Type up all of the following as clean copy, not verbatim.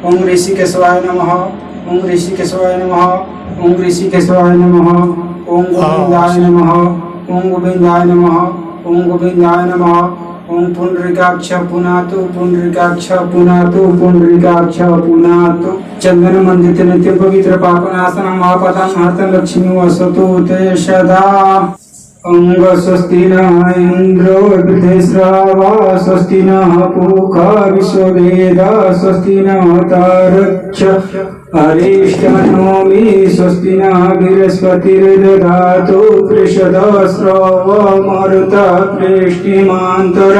ओम ऋषिकेशवाय नमः। ओम ऋषिकेशवाय नमः। ओम ऋषिकेशवाय नमः। ओम गोविंदाय नमः। ओम गोविंदाय नमः। ओम गोविंदाय नमः। ओम पुंडरीकाक्ष पुनातु पुंडरीकाक्ष पुनातु पुंडरीकाक्ष पुनातु। चंदन मंदित नित्य पवित्र पापनाशनम आपदां हर्तं लक्ष्मी वसतु ते सदा। अंग स्वस्ति न इंद्रो वृद्धेश्रावा स्वस्ति न पूषा विश्ववेद स्वस्ति न तारक्ष अरिष्टनोमि स्वस्ति न बृहस्पतिर्दधातु पृषदस्रवमरुत प्रेष्टिमान्तर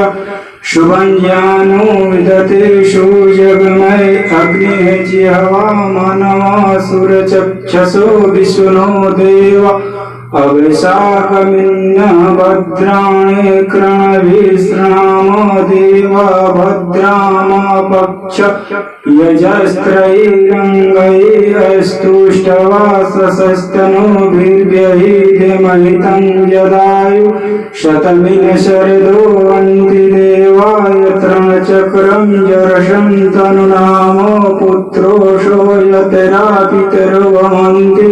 शुभं ज्ञानो विदतेषु जगमय अग्निः जिह्वा मनवासुरचक्षुषो विष्णो देव अभिशाकमिन्न भद्राणि कृणभिश्राम देव भद्रामपक्ष यजस्त्रैरङ्गैस्तुष्टवासस्तनूभिर्व्यहीतमहितं यदायु शतमिन शरदो अन्ति देवा यत्र चक्रं जरशं तनुनाम पुत्रोषो यतरा पितरो वहन्ति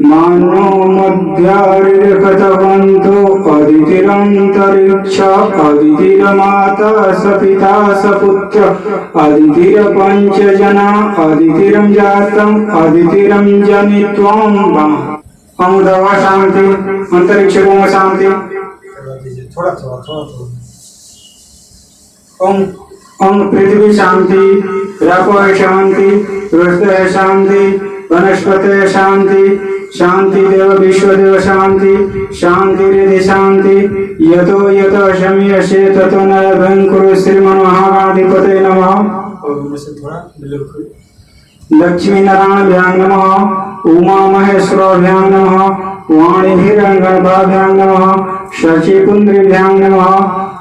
मानो मध्यारिकतवन्तो अदितिरन्तरिक्ष अदितिरमाता सपिता सपुत्र अदितिरपञ्चजना अदितिरं जातम् अदितिरं जनित्वम् अमुदवा शांति अंतरिक्ष को शांति थोड़ा ओम पृथ्वी शांति रापो शांति वृष्टि शांति वनस्पति शांति शांति देव विश्वदेव शांति शांति हृदय शांति यतो यतो शमीयसे ततो न भयंकुरु श्रीमन्महागणाधिपतये नमः। लक्ष्मी नारायणाभ्यां नमः। उमा महेश्वराभ्यां नमः। वाणीभिरङ्गणभाभ्यां नमः। शचीपुन्द्रीभ्यां नमः।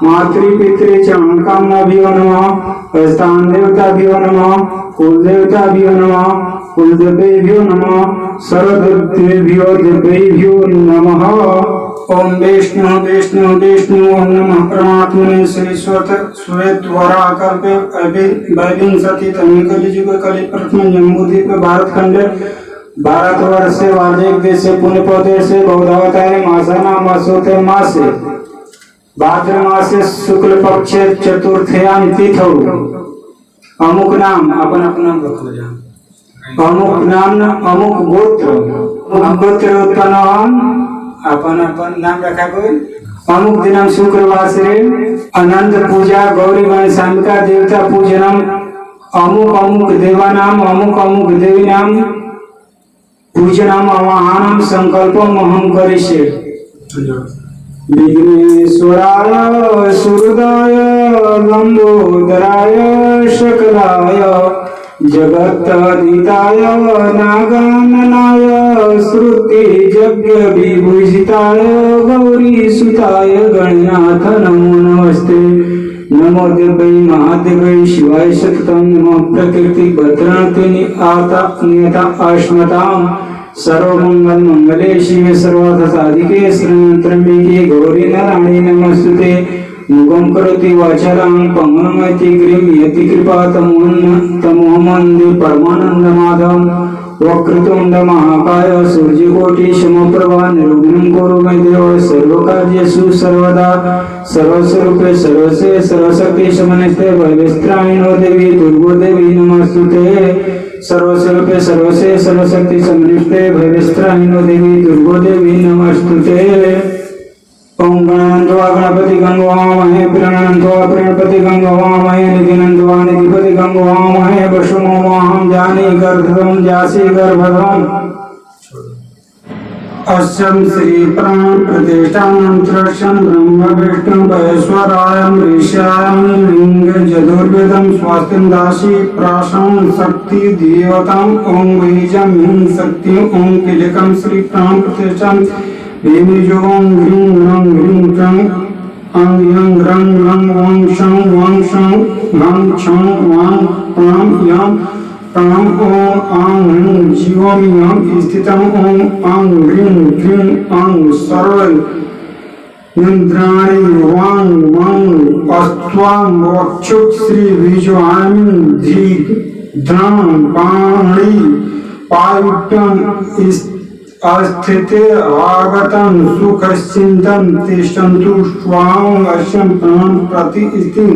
मातृपितृचरणकाम्नाभ्यो नमः। स्थान देवताभ्यो नमः। कुलदेवताभ्यो नमः। कुलदेवेभ्यो नमः। सर्वदेवेभ्यो देवेभ्यो नमः। ओम विष्णु विष्णु विष्णु ओम नमः परमात्मने श्री श्वेतवरा कल्पे वैविंशति तमे कलियुग कलि प्रथम जम्बूद्वीप भारतखंड भारतवर्षे वार्षिक देशे पुण्यप्रदेशे बौद्धावतारे मासानां वसोते मासे भाद्र मासे शुक्ल पक्षे चतुर्थ्यां तिथौ अमुक नाम अपन नाम रखो जा अमुक नाम अमुक गोत्र उत्पन्न अपन नाम रखा कोई अमुक दिनम शुक्रवार से अनंत पूजा गौरी गणेशांबिका देवता पूजनम अमुक अमुक देवानाम अमुक अमुक देवीनाम पूजनम आवाहनम संकल्पम अहम करिष्ये। विघ्नेश्वराय सुहृदाय लंबोदराय शकलाय जगत्तदिताय नागाननाय श्रुतियज्ञ विभूषिताय गौरीसुताय गणनाथ नमो नमस्ते। नमो देवै महादेवै शिवाय सततं नमः प्रकृति भद्रांतिनि आता नियता आश्मतां सर्वमंगल मंगले शिवे सर्वार्थ साधिके शरण्ये गौरी नारायणी नमस्ते। मुखं करोति वाचालं पंगुमति गिरिं यति कृपा तमोहमन्दे परमानन्दमाधवं वक्रतुण्ड महाकाय सूर्यकोटि समप्रभा निर्विघ्नं कुरु मे देव सर्वकार्येषु सर्वदा सर्वस्वरूपे सर्वस्य सर्वशक्ति समन्विते वैविस्त्राणिनो देवी दुर्गो देवी नमस्तुते। सर्वस्वरूपे सर्वस्य सर्वशक्ति समन्विते वैविस्त्राणिनो देवी दुर्गो देवी नमस्तुते। ओम गणानंदवा गणपति गंगवामहे प्रणनंदवा प्रणपति गंगवामहे निधिनंदवा निधिपति गंगवामहे वशुमो वाहं जानी गर्भधम जासी गर्भधम अस्यं श्री प्राण प्रतिष्ठा मंत्रक्षं ब्रह्म विष्णु महेश्वराय ऋषाय लिंग यजुर्वेदं स्वास्तिं दासी प्राशं शक्ति देवतां ओम बीजं हिं शक्ति ओम किलकं श्री प्राण प्रतिष्ठा देवीजों ह्रीं रं ह्रीं चं अं यं रं रं वं शं घं छं वां प्रां यं प्रां ओं आं ह्रीं जीवं यं स्थितं ओं आं ह्रीं क्लीं आं सर्व इंद्राणि वां वं अस्त्वां वक्षुः श्री बीजवाणी धी ध्रुवं पाणि पायुक्तं अस्थिते आगतं सुखश्चिन्तं तिष्ठन्तु स्वां अश्यं प्राण प्रतिष्ठिं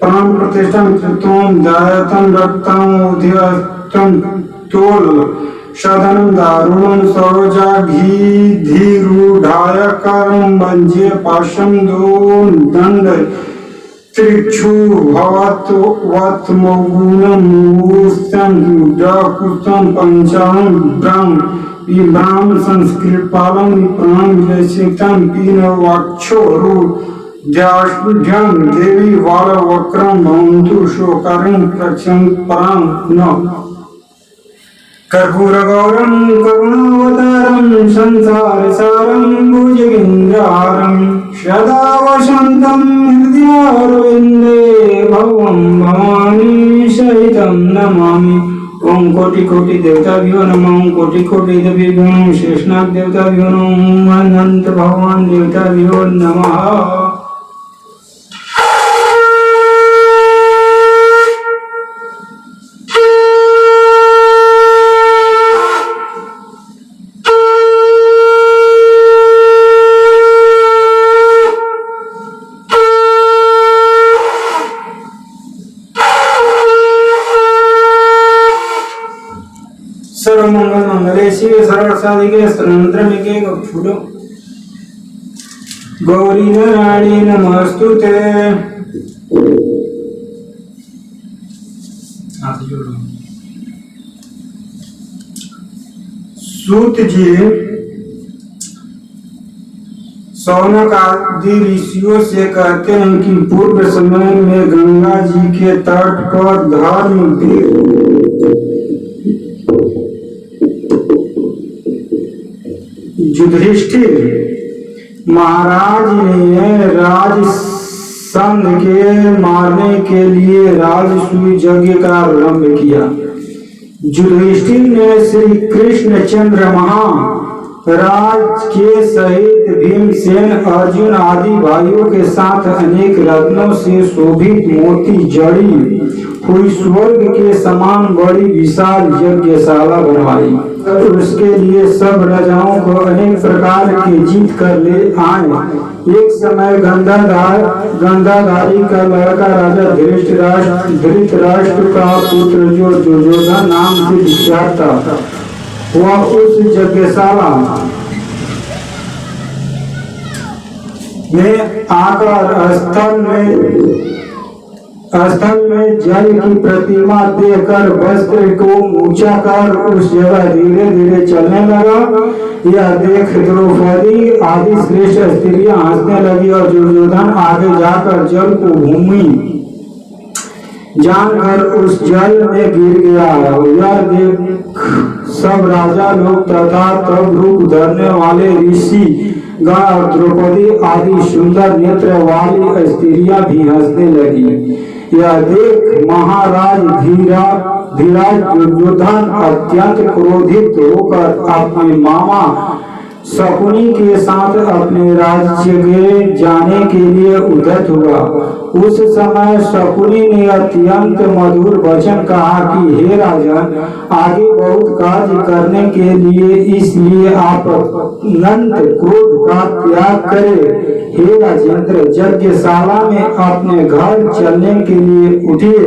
प्राण प्रतिष्ठं कृत्वं जायतं रक्तं उद्यस्तं तोल सदनं दारुणं सरोजाघीधिरूढाय करं वञ्ज्य पाशं दण्ड त्रिक्षु भवत्वत्मगुणं मूर्तं डाकुतं पंचालं ब्राह्म संस्कृतपालं विप्रां विलसितं पीनवाक्षोरुद्याढ्यं देवी बालवक्रं भवन्तु शोकरं प्रक्षं परां न कर्पूरगौरं करुणावतारं संसारसारं भुजगेन्द्रहारं सदा वसन्तं हृदयारविन्दे भवं भवानी सहितं नमामि। ओम कोटि कोटि देवताभ्यो नमः। ओम कोटि कोटि देवीभ्यो नमः। शेषनाग देवताभ्यो नमः। अनंत भगवान देवताभ्यो नमः। सर्वमंगल मंगले शिवे सर्वसाधिके शरण्यत्र्यंबके गौरी गौरी नारायणी नमस्तुते। सूत जी सौनक आदि ऋषियों से कहते हैं कि पूर्व समय में गंगा जी के तट पर धर्म युधिष्ठिर महाराज ने राजसंध के मारने के लिए राजसूय यज्ञ का आरंभ किया। युधिष्ठिर ने श्री कृष्णचंद्र महाराज के सहित भीमसेन अर्जुन आदि भाइयों के साथ अनेक रत्नों से शोभित मोती जड़ी हुई स्वर्ग के समान बड़ी विशाल यज्ञशाला बनवाई। उसके लिए सब राजाओं को अनेक प्रकार के जीत कर ले आए। एक समय गंधाधारी का लड़का राजा धृतराष्ट्र का पुत्र जो दुर्योधन नाम से विख्यात था, वह उस यज्ञशाला में आकर स्थल में जल की प्रतिमा देकर वस्त्र को ऊंचा कर उस जगह धीरे धीरे चलने लगा। यह देख द्रौपदी आदि श्रेष्ठ स्त्रियां हंसने लगी और दुर्योधन आगे जाकर जल को भूमि जानकर उस जल में गिर गया। यह देख सब राजा लोग तथा तब रूप धरने वाले ऋषि गण और द्रौपदी आदि सुंदर नेत्र वाली स्त्रियां भी हंसने लगी। यह देख महाराज धीराज दुर्योधन अत्यंत क्रोधित होकर अपने मामा शकुनी के साथ अपने राज्य के जाने के लिए उद्यत हुआ। उस समय शकुनी ने अत्यंत मधुर वचन कहा कि हे राजन, आगे बहुत कार्य करने के लिए इसलिए आप अनंत क्रोध का त्याग करें। हे राजेंद्र, यज्ञशाला में अपने घर चलने के लिए उठिए।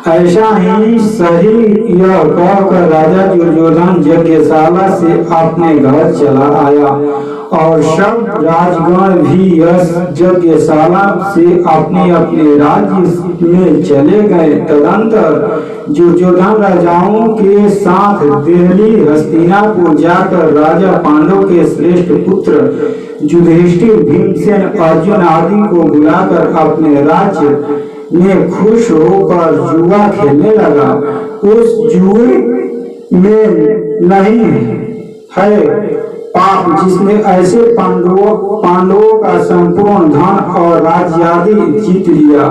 ऐसा ही सही यह कहकर राजा दुर्योधन यज्ञशाला से अपने घर चला आया और सब राजगण भी यज्ञशाला से अपने अपने राज्य में चले गए। तदंतर दुर्योधन राजाओं के साथ दिल्ली हस्तिनापुर जाकर राजा पांडव के श्रेष्ठ पुत्र युधिष्ठिर भीमसेन अर्जुन आदि को बुलाकर अपने राज्य में खुश होकर जुआ खेलने लगा। उस जुए में नहीं है पाप जिसने ऐसे पांडवों का संपूर्ण धन और राज्य आदि जीत लिया।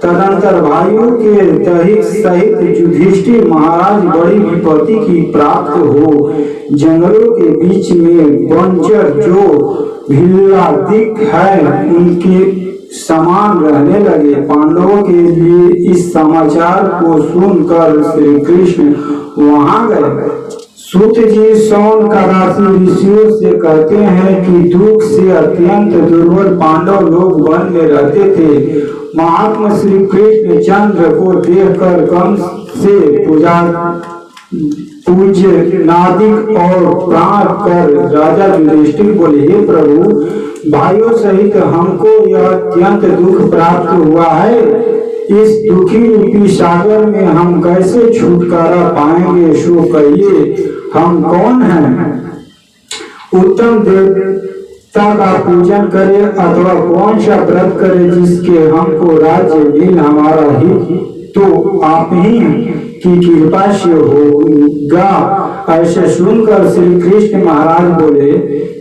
तदंतर भाइयों के सहित युधिष्ठिर महाराज बड़ी विपत्ति की प्राप्त हो जंगलों के बीच में बंजर जो भिल्लादिक है उनके समान रहने लगे। पांडवों के लिए इस समाचार को सुनकर श्री कृष्ण वहां गए। सूत जी शौनकादि ऋषियों से कहते हैं कि दुख से अत्यंत दुर्बल पांडव लोग वन में रहते थे। महात्मा श्री कृष्ण चंद्र को देखकर कंस से पूज्य नादिक और प्राण कर राजा युधिष्ठिर बोले, हे प्रभु, भाइयों सहित हमको यह अत्यंत दुख प्राप्त हुआ है। इस दुखी रूपी सागर में हम कैसे छुटकारा पाएंगे? सो कहिए, हम कौन हैं? उत्तम देवता का पूजन करे अथवा कौन सा व्रत करे जिसके हमको राज्य मिल हमारा हित तो आप ही की कृपा से होगा। ऐसे सुनकर श्री कृष्ण महाराज बोले,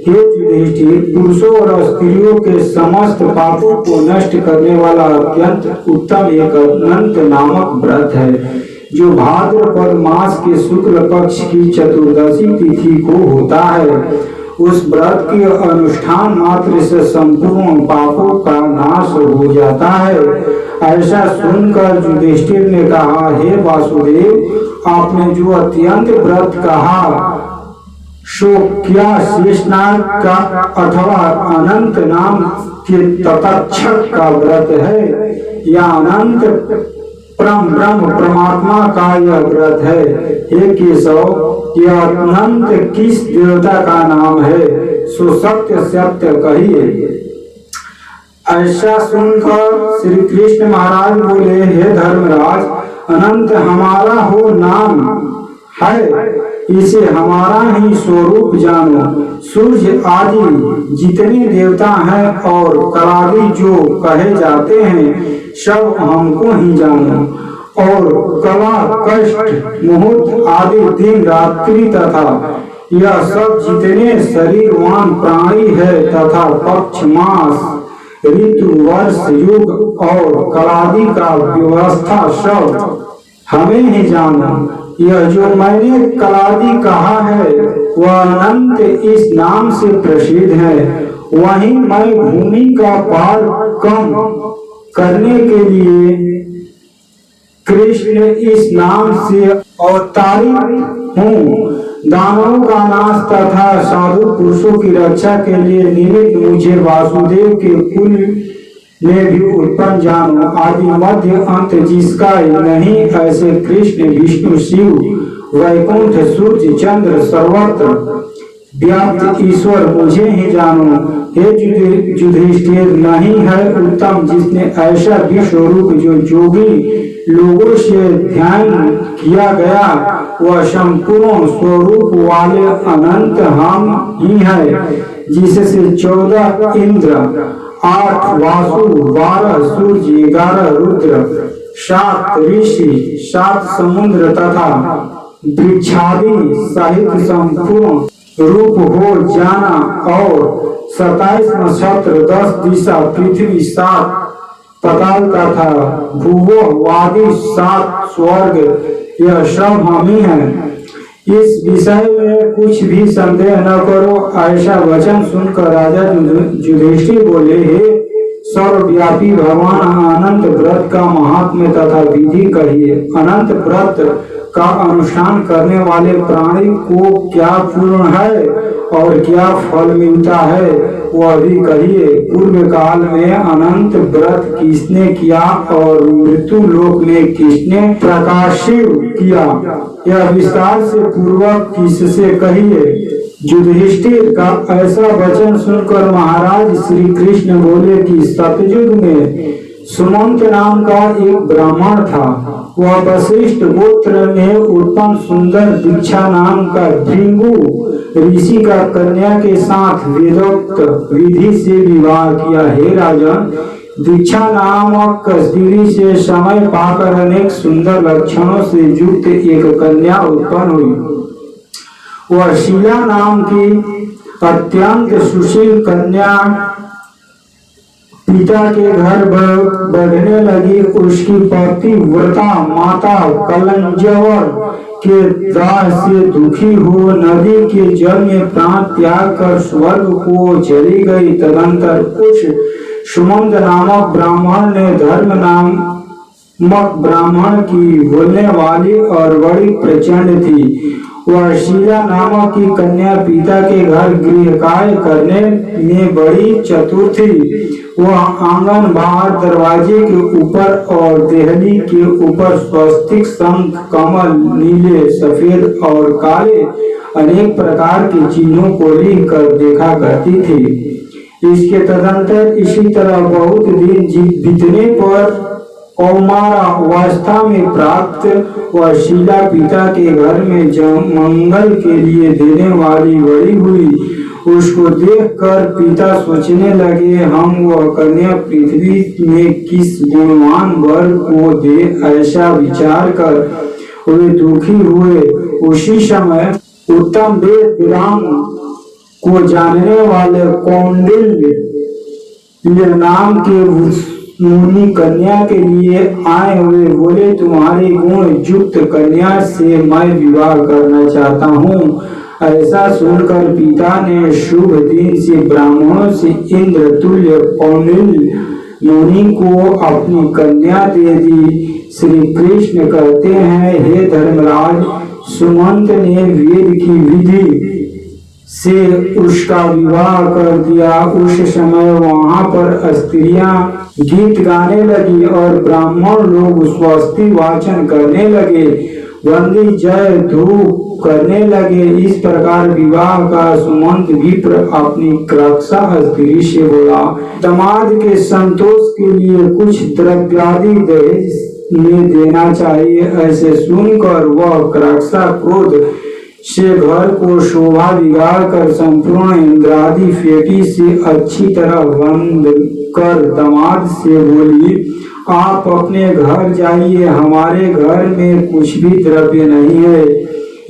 हे युधिष्ठिर, पुरुषों और स्त्रियों के समस्त पापों को नष्ट करने वाला अत्यंत उत्तम एक अनंत नामक व्रत है, जो भाद्रपद मास के शुक्ल पक्ष की चतुर्दशी तिथि को होता है। उस व्रत के अनुष्ठान मात्र से संपूर्ण पापों का नाश हो जाता है। ऐसा सुनकर युधिष्ठिर ने कहा, हे वासुदेव, आपने जो अत्यंत व्रत कहा सो क्या शेषनाग का अथवा अनंत नाम के तत्क्षक का व्रत है या अनंत ब्रह्म परमात्मा का यह व्रत है? हे केशव, यह अनंत किस देवता का नाम है? सो सत्य सत्य कहिए। ऐसा सुनकर श्री कृष्ण महाराज बोले, हे धर्मराज, अनंत हमारा हो नाम है, इसे हमारा ही स्वरूप जानो। सूर्य आदि जितने देवता हैं और कलादि जो कहे जाते हैं सब हमको ही जानो। और कला कष्ट मुहूर्त आदि दिन रात्रि तथा यह सब जितने शरीरवान प्राणी है तथा पक्ष मास ऋतु वर्ष युग और कलादि का व्यवस्था सब हमें ही जानो। यह जो मैंने कलादि कहा है वह अनंत इस नाम से प्रसिद्ध है। वहीं मैं भूमि का पार कम करने के लिए कृष्ण इस नाम से अवतारित हूँ। दानवों का नाश तथा साधु पुरुषों की रक्षा के लिए निमित्त मुझे वासुदेव के कुल में भी उत्पन्न जानो। आदि मध्य अंत जिसका नहीं, ऐसे कृष्ण विष्णु शिव वैकुंठ सूर्य चंद्र सर्वत्र व्याप्त ईश्वर मुझे ही जानो। हे युधिष्ठिर, नहीं है उत्तम जिसने ऐसा विश्व रूप जो जोगी लोगों से ध्यान किया गया वह संपूर्ण स्वरूप वाले अनंत हम ही है, जिससे 14 इंद्र, 8 वासु, 12 सूर्य, 11 रुद्र, 7 ऋषि, 7 समुद्र तथा वृक्षादि सहित संपूर्ण रूप हो जाना और 27 नक्षत्र, 10 दिशा, पृथ्वी, 7 पाताल तथा भूवोवादी 7 स्वर्ग, यह सब हम ही हैं। इस विषय में कुछ भी संदेह न करो। ऐसा वचन सुनकर राजा युधिष्ठिर बोले, हे सर्वव्यापी भगवान, अनंत व्रत का महात्म्य तथा विधि कहिए। अनंत व्रत का अनुष्ठान करने वाले प्राणी को क्या पूर्ण है और क्या फल मिलता है वह भी कहिए। पूर्व काल में अनंत व्रत किसने किया और मृत्यु लोक में किसने प्रकाशित किया, यह विस्तार से पूर्वक किससे कहिए। युधिष्ठिर का ऐसा वचन सुनकर महाराज श्री कृष्ण बोले कि सतयुग में सुमंत नाम का एक ब्राह्मण था। वह वशिष्ठ गोत्र में उत्पन्न सुंदर दीक्षा नाम का भृंगु ऋषि का कन्या के साथ वेदोक्त विधि से विवाह किया। हे राजन, दीक्षा नामक स्त्री से समय पाकर अनेक सुंदर लक्षणों से युक्त एक कन्या उत्पन्न हुई। वह शीला नाम की अत्यंत सुशील कन्या पिता के घर बढ़ने लगी। उसकी पतिव्रता माता कलंजवर के दाह से दुखी हो नदी के जल में प्राण त्याग कर स्वर्ग को चली गई। तदंतर कुछ सुमंत नामक ब्राह्मण ने धर्म नामक ब्राह्मण की बोलने वाली और बड़ी प्रचंड थी। वह शीला नामक की कन्या पिता के घर गृह कार्य करने में बड़ी चतुर थी। वह आंगन बाहर दरवाजे के ऊपर और देहली के ऊपर स्वस्तिक, शंख, कमल, नीले, सफेद और काले अनेक प्रकार के चिन्हों को लिख कर देखा करती थी। इसके तदंतर इसी तरह बहुत दिन बीतने पर कौमारावस्था में प्राप्त वह शीला पिता के घर में मंगल के लिए देने वाली बड़ी हुई। उसको देखकर पिता सोचने लगे, हम वह कन्या पृथ्वी में किस गुणवान वर को दे। ऐसा विचार कर वे दुखी हुए। उसी समय उत्तम वेद वेदांग को जानने वाले कौंडिल्य नाम के मुनि कन्या के लिए आए हुए बोले, तुम्हारी गुण युक्त कन्या से मैं विवाह करना चाहता हूँ। ऐसा सुनकर पिता ने शुभ दिन से ब्राह्मणों से इंद्र तुल्य कौंडिल्य मुनि को अपनी कन्या दे दी। श्री कृष्ण कहते हैं, हे धर्मराज, सुमंत ने वेद की विधि से उसका विवाह कर दिया। उस समय वहां पर स्त्रियां गीत गाने लगी और ब्राह्मण लोग स्वस्ति वाचन करने लगे, वंदी जय धूप करने लगे। इस प्रकार विवाह का सुमंत विप्र अपनी क्रक्षा स्त्री से बोला। दामाद के संतोष के लिए कुछ द्रव्यादि दहेज में देना चाहिए। ऐसे सुनकर वह क्रक्षा क्रोध से घर को शोभा बिगाड़ कर संपूर्ण इंद्रादि फेटी से अच्छी तरह बंद कर दामाद से बोली, आप अपने घर जाइए, हमारे घर में कुछ भी द्रव्य नहीं है।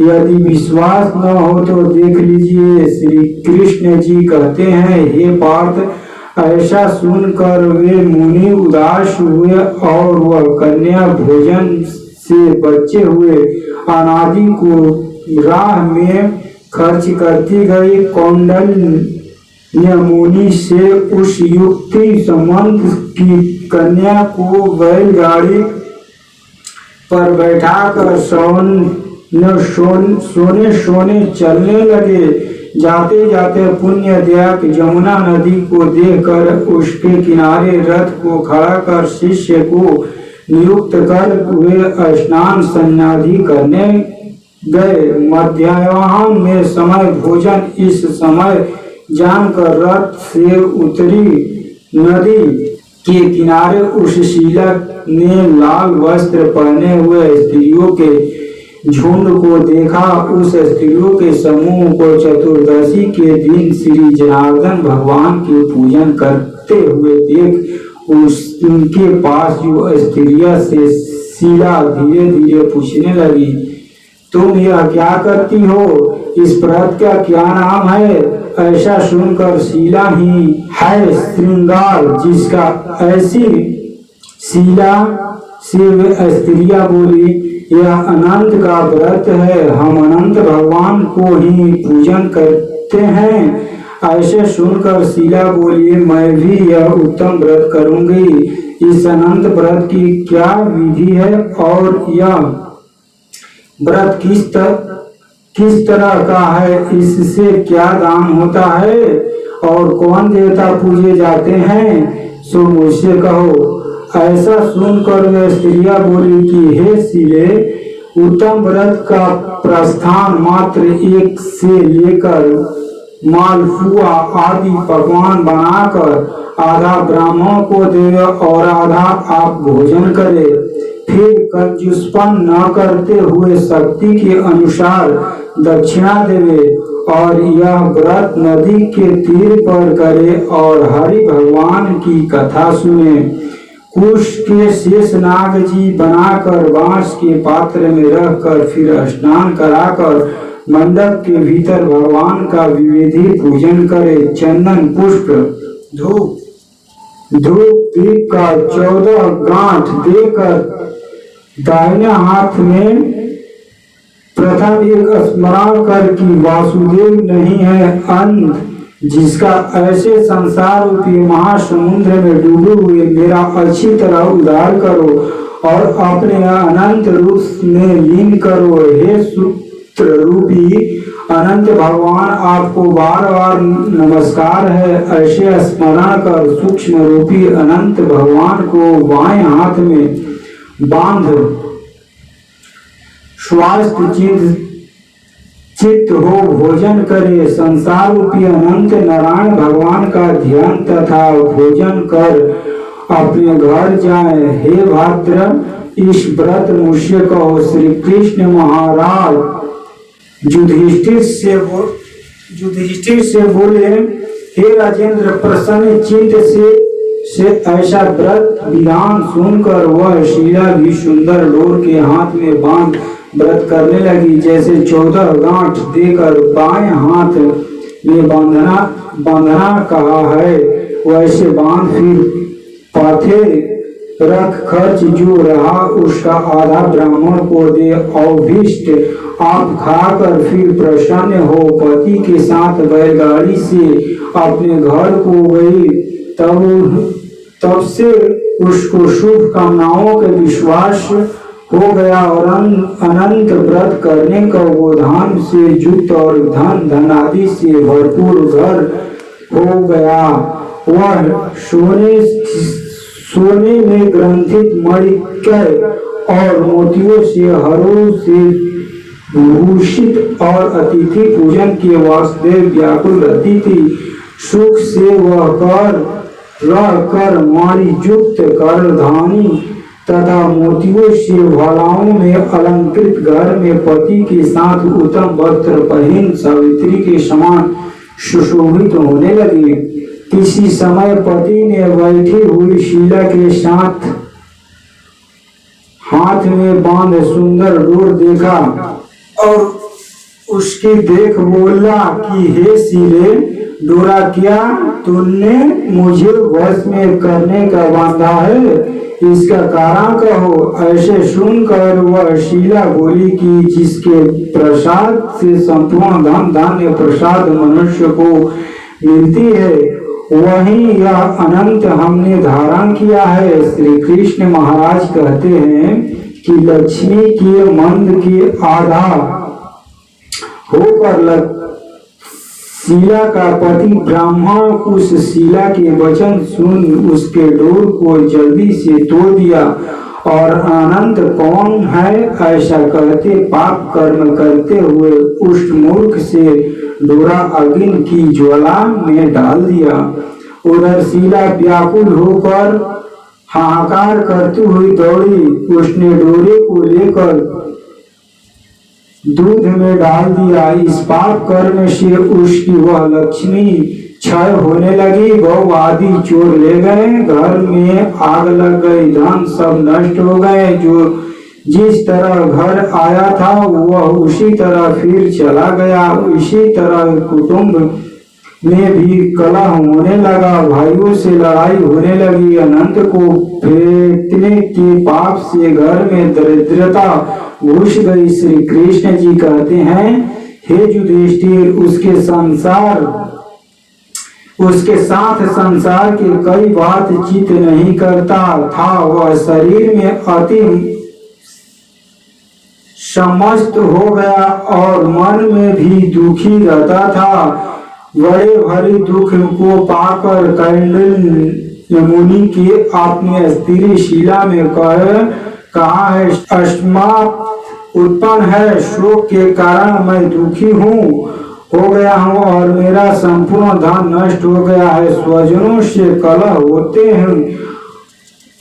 यदि विश्वास न हो तो देख लीजिए। श्री कृष्ण जी कहते हैं, हे पार्थ, ऐसा सुनकर वे मुनि उदास हुए और वह कन्या भोजन से बचे हुए अनादि को राह में खर्च करती गई। कौंडिल्य मुनि से उस युक्ति संबंध की कन्या को बैलगाड़ी पर बैठाकर सोने चलने लगे। जाते जाते पुण्य दयाक यमुना नदी को देखकर उसके किनारे रथ को खड़ा कर शिष्य को नियुक्त कर वे स्नान संध्यादि करने गए। मध्याह्न में समय भोजन इस समय जानकर रथ से उतरी नदी के किनारे उस शीला ने लाल वस्त्र पहने हुए स्त्रियों के झुंड को देखा। उस स्त्रियों के समूह को चतुर्दशी के दिन श्री जनार्दन भगवान के पूजन करते हुए देख उनके पास जो स्त्रियां से शीला धीरे धीरे पूछने लगी, तुम यह क्या करती हो? इस व्रत का क्या नाम है? ऐसा सुनकर शीला ही है श्रृंगार जिसका। ऐसी शीला से वे स्त्रियां बोली, यह अनंत का व्रत है, हम अनंत भगवान को ही पूजन करते हैं। ऐसे सुनकर शीला बोली, मैं भी यह उत्तम व्रत करूंगी। इस अनंत व्रत की क्या विधि है और यह व्रत किस तरह का है? इससे क्या दान होता है और कौन देवता पूजे जाते हैं? सो मुझसे कहो। ऐसा सुनकर वे स्त्रियां बोली कि हे शीले, उत्तम व्रत का प्रस्थान मात्र एक से लेकर मालपुआ आदि पकवान बनाकर आधा ब्राह्मणों को दे और आधा आप भोजन करे। फिर कंजूसपन न करते हुए शक्ति के अनुसार दक्षिणा देवे और यह व्रत नदी के तीर पर करे और हरि भगवान की कथा सुने। कुश के शेष नाग जी बनाकर बांस के पात्र में रखकर फिर स्नान कराकर मंडप के भीतर भगवान का विविधि पूजन करे। चंदन पुष्प धूप दीप का 14 गांठ देकर दाहिने हाथ में प्रथम एक स्मरण कर कि वासुदेव नहीं है, अंत जिसका ऐसे संसार रूपी महासमुद्र में डूबे हुए मेरा अच्छी तरह उद्धार करो और अपने अनंत रूप में लीन करो। हे सूत्र रूपी अनंत भगवान, आपको बार बार नमस्कार है। ऐसे स्मरण कर सूक्ष्म रूपी अनंत भगवान को बाएं हाथ में बांध स्वास्थ्य चित्त हो भोजन करे। संसार रूपी अनंत नारायण भगवान का ध्यान तथा भोजन कर अपने घर जाए। हे भाद्र, इस व्रत मुझसे कहो। श्री कृष्ण महाराज युधिष्ठिर से बोले, हे राजेंद्र, प्रसन्न चित्त से ऐसा व्रत विधान सुनकर वह शीला भी सुंदर डोर के हाथ में बांध व्रत करने लगी। जैसे 14 गांठ देकर बाएं हाथ में बांधना कहा है, वैसे बांध फिर पाथे रख खर्च जो रहा उसका आधा ब्राह्मण को दे। अवभिष्ट आप खाकर फिर प्रसन्न हो पति के साथ बैलगाड़ी से अपने घर को गई। तब से उसको शुभ कामनाओं के विश्वास हो गया और अनंत व्रत करने का वो धान से युक्त और धन आदि से भरपूर घर हो गया। वह सोने में ग्रंथित मणिक्य और मोतियों से हरों से भूषित और अतिथि पूजन के वासुदेव व्याकुल रहती थी। सुख से वह कर मारी युक्त करधानी तथा मोतियों से भालाओं में अलंकृत घर में पति के साथ उत्तम वस्त्र पहन सावित्री के समान सुशोभित होने लगी। किसी समय पति ने बैठी हुई शीला के साथ हाथ में बांध सुंदर डोर देखा और उसकी देख बोला कि हे शीले, डोरा क्या तुमने मुझे वश में करने का बांधा है, इसका कारण कहो। ऐसे सुनकर वह शीला बोली कि जिसके प्रसाद से संपूर्ण धन धान्य प्रसाद मनुष्य को मिलती है, वही यह अनंत हमने धारण किया है। श्री कृष्ण महाराज कहते हैं कि लक्ष्मी के मंद के आधा होकर शीला का पति ब्राह्मण उस शीला के वचन सुन उसके डोर को जल्दी से तोड़ दिया और अनंत कौन है ऐसा कहते पाप कर्म करते हुए उस मूर्ख से डोरा अग्नि की ज्वाला में डाल दिया। उधर शीला व्याकुल होकर हाहाकार करती हुई दौड़ी। उसने डोरे को लेकर दूध में डाल दिया। इस पाप कर्म से उसकी वह लक्ष्मी क्षय होने लगी। गौ आदि चोर ले गए, घर में आग लग गई, धन सब नष्ट हो गए। जो जिस तरह घर आया था वह उसी तरह फिर चला गया। इसी तरह कुटुंब में भी कलह होने लगा, भाइयों से लड़ाई होने लगी। अनंत को फेंकने के पाप से घर में दरिद्रता घुस गई। श्री कृष्ण जी कहते हैं, हे युधिष्ठिर, उसके साथ संसार के कई बातचीत नहीं करता था। वह शरीर में अति समस्त हो गया और मन में भी दुखी रहता था। बड़े भारी दुख को पाकर कैंडल मुनि के अपने स्त्री शीला में कहा है, अष्टमा उत्पन्न है, शोक के कारण मैं दुखी हो गया हूँ और मेरा संपूर्ण धन नष्ट हो गया है। स्वजनों से कलह होते हैं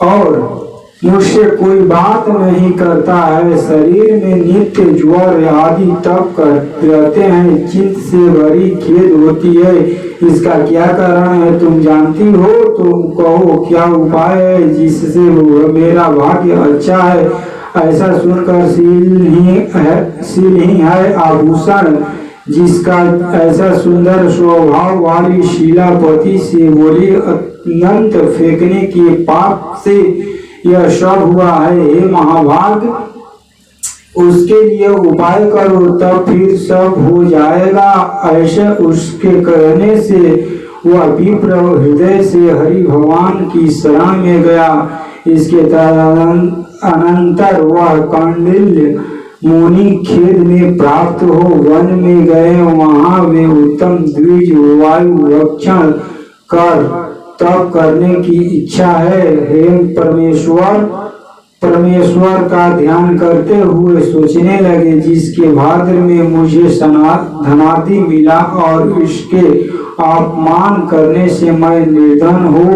और मुझसे कोई बात नहीं करता है। शरीर में नित्य ज्वर आदि तप कर रहते हैं। चित्त से बड़ी खेद होती है। इसका क्या कारण है तुम जानती हो? तुम कहो क्या उपाय है जिससे मेरा भाग्य अच्छा है। ऐसा सुनकर शील ही है आभूषण। जिसका ऐसा सुंदर स्वभाव वाली शीलापति से बोली, अनंत फेंकने के पाप से यह सब हुआ है। हे महाभाग, उसके लिए उपाय करो, तब फिर सब हो जाएगा। ऐसे उसके कहने से वह विप्र हृदय से हरि भगवान की शरण में गया। इसके अनंतर वह कौंडिल्य मुनि खेत में प्राप्त हो वन में गए। वहां वे उत्तम द्विज वायु रक्षण कर तप करने की इच्छा है। हे परमेश्वर का ध्यान करते हुए सोचने लगे, जिसके भाद्र में मुझे धनादि मिला और इसके अपमान करने से मैं निर्धन हो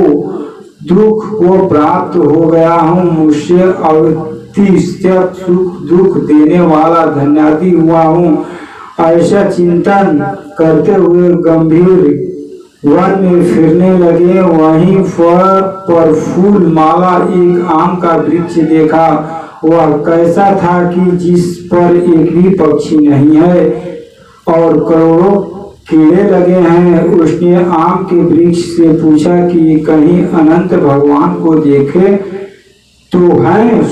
दुख को प्राप्त हो गया हूँ। मुझसे अतिशय सुख दुख देने वाला धनादि हुआ हूँ। ऐसा चिंतन करते हुए गंभीर वन में फिरने लगे। वहीं पर फूल माला एक आम का वृक्ष देखा। वह कैसा था कि जिस पर एक भी पक्षी नहीं है और करोड़ों कीड़े लगे हैं। उसने आम के वृक्ष से पूछा कि कहीं अनंत भगवान को देखे तो है।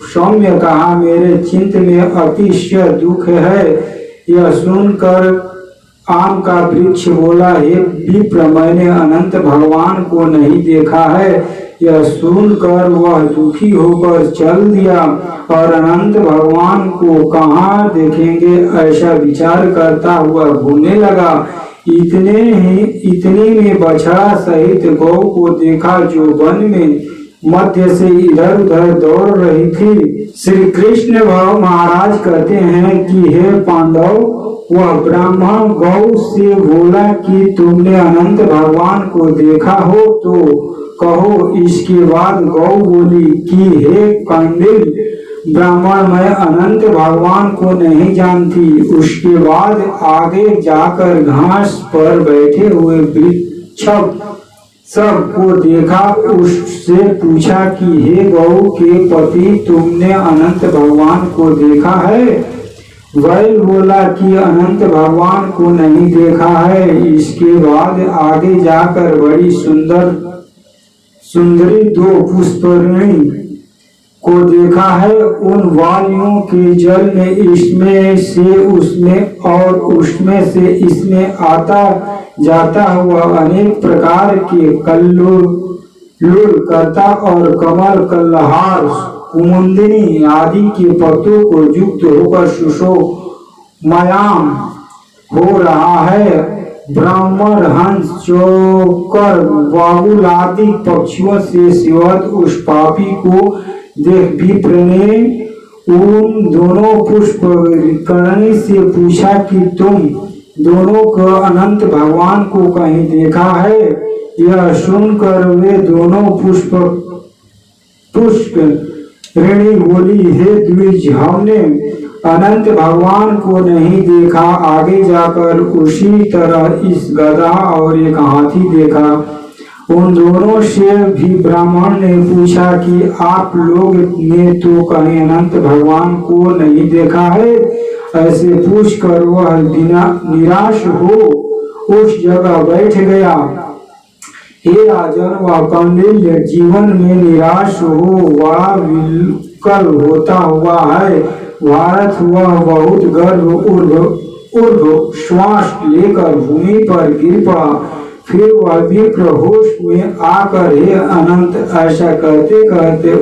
सौम्य कहा, मेरे चित्त में अतिशय दुख है। यह सुनकर आम का वृक्ष बोला, हे विप्र, मैंने अनंत भगवान को नहीं देखा है। यह सुनकर वह दुखी होकर चल दिया और अनंत भगवान को कहाँ देखेंगे ऐसा विचार करता हुआ घूमने लगा। इतने में बछड़ा सहित गौ को देखा, जो वन में मध्य से इधर उधर दौड़ रही थी। श्री कृष्ण महाराज कहते हैं कि हे पांडव, वह ब्राह्मण गौ से बोला कि तुमने अनंत भगवान को देखा हो तो कहो। इसके बाद गौ बोली कि हे कंडिल ब्राह्मण, मैं अनंत भगवान को नहीं जानती। उसके बाद आगे जाकर घास पर बैठे हुए वृक्षक सबको देखा। उससे पूछा कि हे गौ के पति, तुमने अनंत भगवान को देखा है? वैल बोला कि अनंत भगवान को नहीं देखा है। इसके बाद आगे जाकर बड़ी सुंदरी दो पुष्परिणी को देखा है। उन वालियों के जल में इसमें से उसमें और उसमें से इसमें आता जाता हुआ अनेक प्रकार के कल्लूर करता और कमल कल्लहार कुमुदिनी आदि के पत्तों को युक्त होकर सुशोभमायाम हो रहा है। ब्राह्मण हंस चौकर बाबुल आदि पक्षियों से सिवत उस पापी को देख विप्र ने उन दोनों पुष्पकर्णी से पूछा कि तुम दोनों को अनंत भगवान को कहीं देखा है? यह सुनकर वे दोनों पुष्प ऋणी बोली, हे द्विज, हमने अनंत भगवान को नहीं देखा। आगे जाकर उसी तरह इस गधा और एक हाथी देखा। उन दोनों से भी ब्राह्मण ने पूछा कि आप लोग ने तो कहीं अनंत भगवान को नहीं देखा है? ऐसे पूछकर वह निराश हो उस जगह बैठ गया। हे राजन, वह कौंडिल्य जीवन में निराश हो बड़ा विकल होता हुआ है। भारत वह बहुत गर्व ऊर्ध्व श्वास लेकर भूमि पर गिर पड़ा। फिर वह विप्र होश में आकर, हे अनंत, ऐसा कहते कहते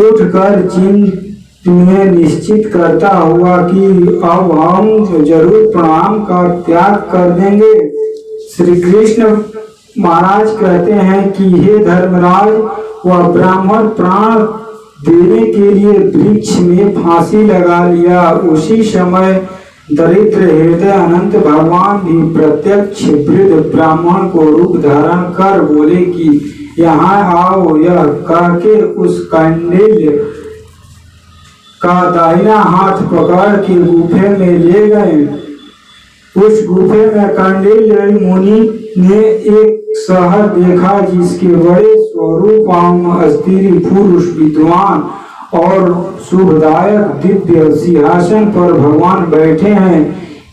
उठकर चित्त में निश्चित करता हुआ कि अब हम जरूर प्रणाम का त्याग कर देंगे। श्री कृष्ण महाराज कहते हैं कि हे धर्मराज, वह ब्राह्मण प्राण देने के लिए वृक्ष में फांसी लगा लिया। उसी समय दरिद्र हृदय अनंत भगवान भी प्रत्यक्ष वृद्ध ब्राह्मण को रूप धारण कर बोले कि यहाँ आओ। यह कह के उस कौंडिल्य का दाहिना हाथ पकड़ के गुफे में ले गए। उस गुफे में कौंडिल्य मुनि ने एक शहर देखा, जिसके बड़े स्वरूप स्त्री पुरुष विद्वान और शुभदायक दिव्य सिंहासन पर भगवान बैठे हैं,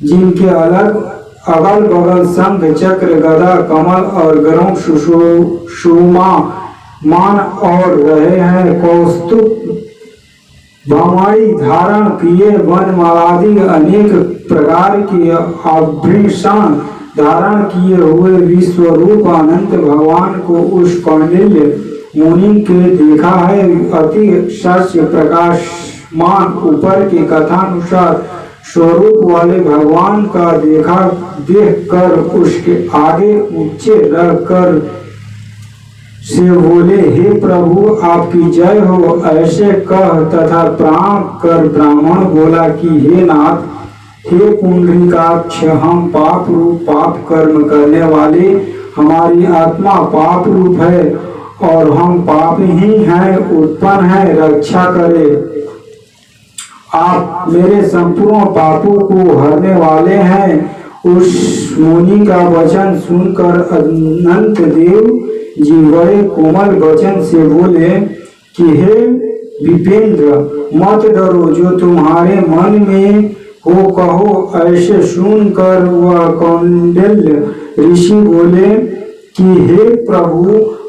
जिनके अगल बगल शंख चक्र गदा कमल और गरुड़ सुषुमा मान और रहे हैं। कौस्तुभ भवानी धारण किए वनमालादि अनेक प्रकार के आभूषण धारण किए हुए विश्वरूप अनंत भगवान को उस कौंडिल्य मुनि के देखा है। अति सत्य प्रकाशमान ऊपर के कथानुसार स्वरूप वाले भगवान का देख कर उसके आगे ऊंचे रख कर से बोले, हे प्रभु आपकी जय हो। ऐसे कह तथा प्रणाम कर ब्राह्मण बोला कि हे नाथ, हे पुंडरीकाक्ष, हम पाप रूप पाप कर्म करने वाले, हमारी आत्मा पाप रूप है और हम पाप ही हैं, उत्पन्न है, रक्षा करे। आप मेरे संपूर्ण पापों को हरने वाले हैं। उस मुनि का वचन सुनकर अनंत देव जी बड़े कोमल वचन से बोले कि हे विपेंद्र, मत डरो, जो तुम्हारे मन में हो कहो। ऐसे सुनकर वह कौंडिल्य ऋषि बोले कि हे प्रभु,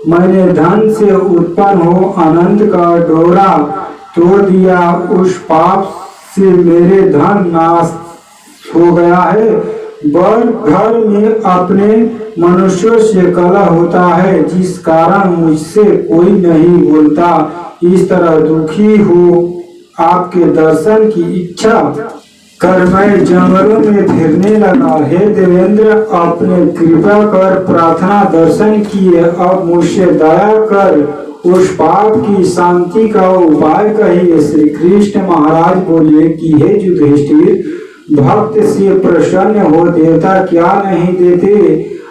मैंने धन से उत्पन्न हो अनंत का डोरा तोड़ दिया, उस पाप से मेरे धन नाश हो गया है। बर घर में अपने मनुष्यों से कलह होता है, जिस कारण मुझसे कोई नहीं बोलता। इस तरह दुखी हो आपके दर्शन की इच्छा कर मैं जंगलों में फिरने लगा। हे देवेंद्र, आपने कृपा कर प्रार्थना दर्शन किए, अब मुझसे दया कर उस पाप की शांति का उपाय कहिए। श्री कृष्ण महाराज बोले कि हे युधिष्ठिर, भक्त से प्रसन्न हो देवता क्या नहीं देते।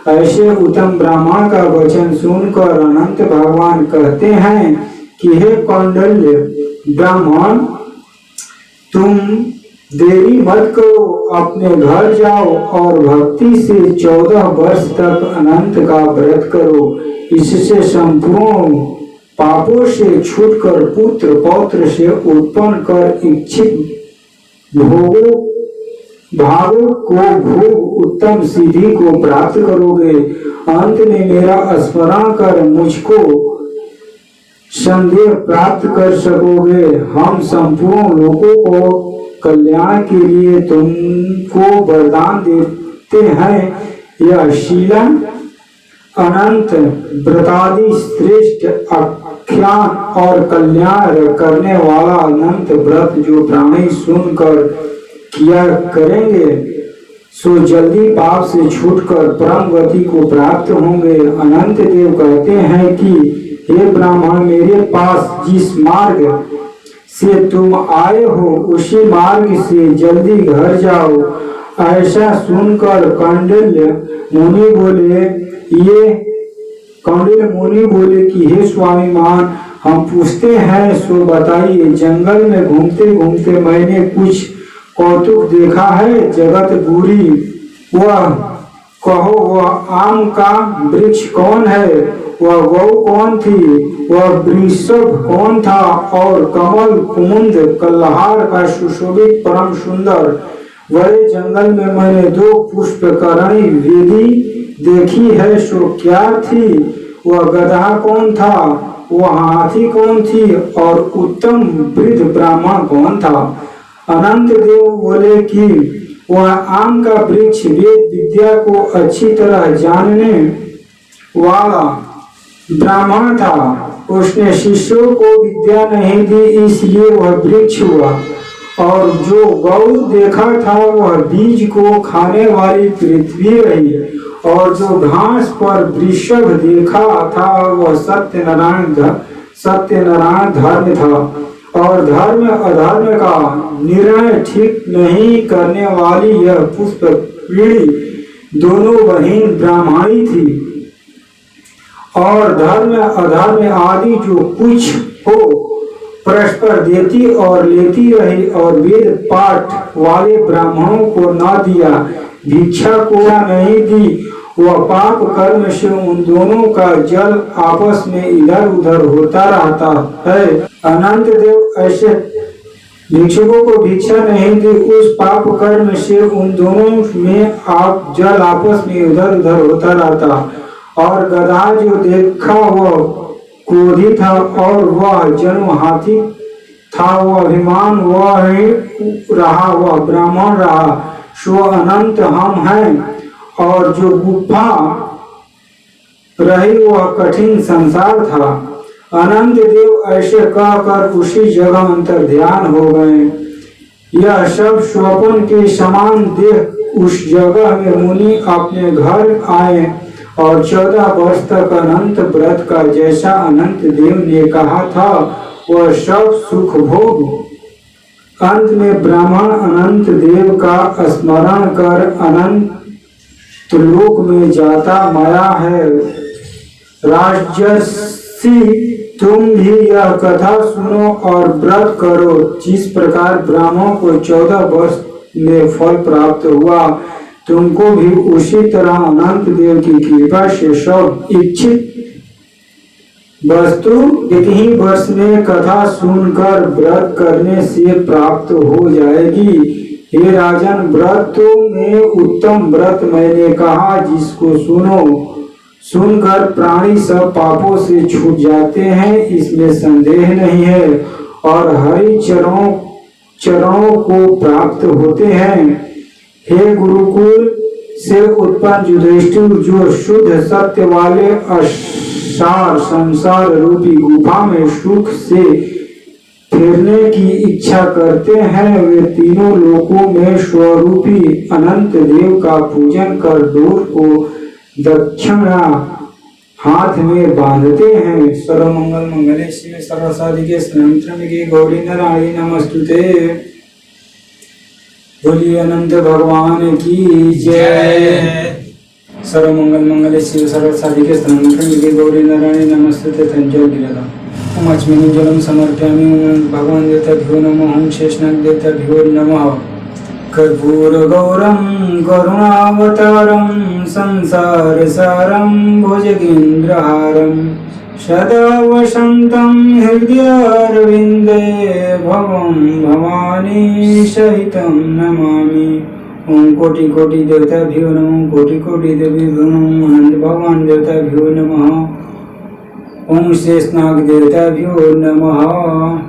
ऐसे उत्तम ब्राह्मण का वचन सुनकर अनंत भगवान कहते हैं कि हे कौंडिल्य ब्राह्मण, तुम देरी मत करो, अपने घर जाओ और भक्ति से 14 वर्ष तक अनंत का व्रत करो। इससे संपूर्ण पापों से छूटकर पुत्र पौत्र से उत्पन्न कर इच्छित भावों को भोग उत्तम सिद्धि को प्राप्त करोगे। अंत में मेरा स्मरण कर मुझको संदेह प्राप्त कर सकोगे। हम संपूर्ण लोगों को कल्याण के लिए तुमको वरदान देते हैं। यह शीलन अनंत व्रतादि श्रेष्ठ आख्यान और कल्याण करने वाला अनंत व्रत जो प्राणी सुनकर किया करेंगे, सो जल्दी पाप से छूटकर परम गति को प्राप्त होंगे। अनंत देव कहते हैं कि हे ब्राह्मण, मेरे पास जिस मार्ग से तुम आए हो उसी मार्ग से जल्दी घर जाओ। ऐसा सुनकर कौंडिल्य मुनि बोले कि हे स्वामी मान, हम पूछते हैं सो बताइए। जंगल में घूमते घूमते मैंने कुछ कौतुक देखा है, जगत बुरी। वह कहो, वह आम का वृक्ष कौन है, वह गौ कौन थी, वह वृषभ कौन था, और कमल कुमुद कल्हार का सुशोभित परम सुंदर बड़े जंगल में मैंने 2 पुष्पकरणी वेदी देखी है, सो क्या थी। वह गधा कौन था, वह हाथी कौन थी, और उत्तम वृद्ध ब्राह्मण कौन था। अनंत देव बोले कि वह आम का वृक्ष वेद विद्या को अच्छी तरह जानने वाला ब्राह्मण था। उसने शिष्यों को विद्या नहीं दी, इसलिए वह वृक्ष हुआ। और जो गौ देखा था वह बीज को खाने वाली पृथ्वी रही, और जो घास पर वृषभ देखा था वह सत्यनारायण धर्म था। और धर्म अधर्म का निर्णय ठीक नहीं करने वाली यह पुष्प पीढ़ी दोनों बहन ब्राह्मणी थी। और धर्म अधर्म आदि जो कुछ हो परस्पर देती और लेती रही, और वेद पाठ वाले ब्राह्मणों को न दिया, भिक्षा को नहीं दी। वह पाप कर्म से उन दोनों का जल आपस में इधर उधर होता रहता है। अनंत देव ऐसे भिक्षुकों को भिक्षा नहीं दी, उस पाप कर्म से उन दोनों में जल आपस में इधर उधर होता रहता। और गधा जो देखा वह क्रोधी था, और वह जन्म हाथी था वह अभिमान वह ही रहा, वह ब्राह्मण रहा, सो अनंत हम हैं। और जो गुफा रही वह कठिन संसार था। अनंत देव ऐसे कहकर उसी जगह अंतर ध्यान हो गए। यह सब स्वप्न के समान देख उस जगह में मुनि अपने घर आए और 14 वर्ष तक अनंत व्रत का जैसा अनंत देव ने कहा था वह सब सुख भोग। अंत में ब्राह्मण अनंत देव का स्मरण कर अनंत लोक में जाता माया है। राजर्षि तुम भी यह कथा सुनो और व्रत करो। जिस प्रकार ब्राह्मण को 14 वर्ष में फल प्राप्त हुआ तुमको भी उसी तरह अनंत देव की कृपा से सब इच्छित वस्तु एक ही वर्ष में कथा सुनकर व्रत करने से प्राप्त हो जाएगी। हे राजन, व्रत में उत्तम व्रत मैंने कहा जिसको सुनकर प्राणी सब पापों से छूट जाते हैं, इसमें संदेह नहीं है, और हरि चरणों को प्राप्त होते हैं। हे गुरुकुल से उत्पन्न युधिष्ठिर, जो शुद्ध सत्य वाले असार संसार रूपी गुफा में सुख से फिरने की इच्छा करते हैं, वे तीनों लोकों में स्वरूपी अनंत देव का पूजन कर दूर को दक्षिणा हाथ में बांधते हैं। सर्वमंगल मंगले शिवे सर्वसाधिके शरण्ये गौरी नारायणी नमस्तुते। बोलिए अनंत भगवान की जय। सर्वमंगल मंगले शिवे सर्वसाधिके शरण्ये गौरी नारायणी नमस्तुते। तंजौ गिरदा ओम अस्मिन् जलम समर्पयामि। ओम भगवान देवताभ्यो नमः। ओम शेषनाग देवताभ्यो नमः। कर्पूर गौरम करुणावतारम संसारसारम भुजगेन्द्रहारम सदा वसंतं हृदयारविन्दे भवं भवानी सहितं नमामि। ओम कोटि कोटि देवताभ्यो नमः। कोटि कोटि देवीभ्यो नमः। अनंत भगवान देवताभ्यो नमः। ओम शेषनाग देवताभ्यो नमः।